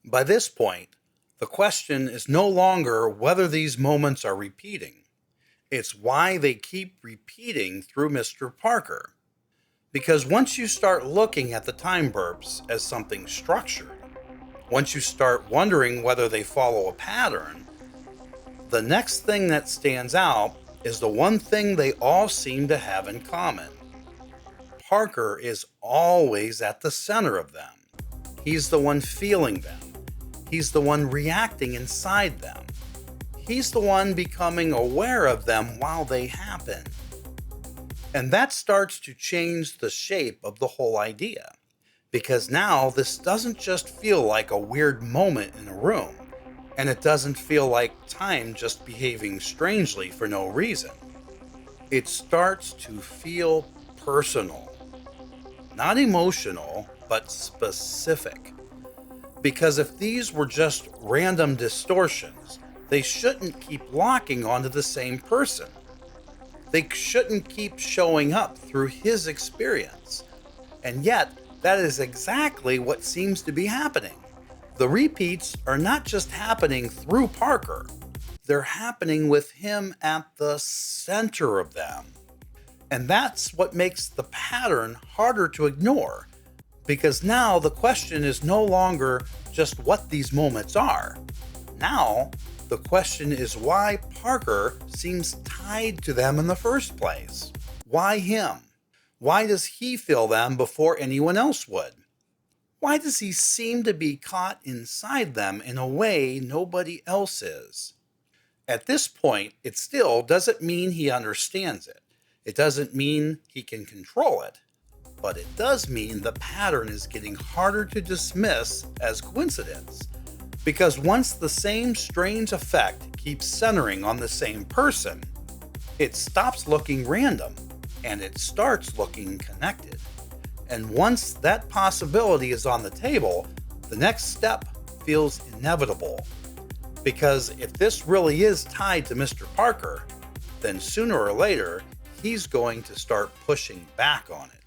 By this point, the question is no longer whether these moments are repeating. It's why they keep repeating through Mr. Parker. Because once you start looking at the time burps as something structured, once you start wondering whether they follow a pattern, the next thing that stands out is the one thing they all seem to have in common. Parker is always at the center of them. He's the one feeling them. He's the one reacting inside them. He's the one becoming aware of them while they happen. And that starts to change the shape of the whole idea. Because now this doesn't just feel like a weird moment in a room, and it doesn't feel like time just behaving strangely for no reason. It starts to feel personal. Not emotional, but specific. Because if these were just random distortions, they shouldn't keep locking onto the same person. They shouldn't keep showing up through his experience. And yet, that is exactly what seems to be happening. The repeats are not just happening through Parker, they're happening with him at the center of them. And that's what makes the pattern harder to ignore, because now the question is no longer just what these moments are. Now, the question is why Parker seems tied to them in the first place. Why him? Why does he feel them before anyone else would? Why does he seem to be caught inside them in a way nobody else is? At this point, it still doesn't mean he understands it. It doesn't mean he can control it. But it does mean the pattern is getting harder to dismiss as coincidence. Because once the same strange effect keeps centering on the same person, it stops looking random and it starts looking connected. And once that possibility is on the table, the next step feels inevitable. Because if this really is tied to Mr. Parker, then sooner or later, he's going to start pushing back on it.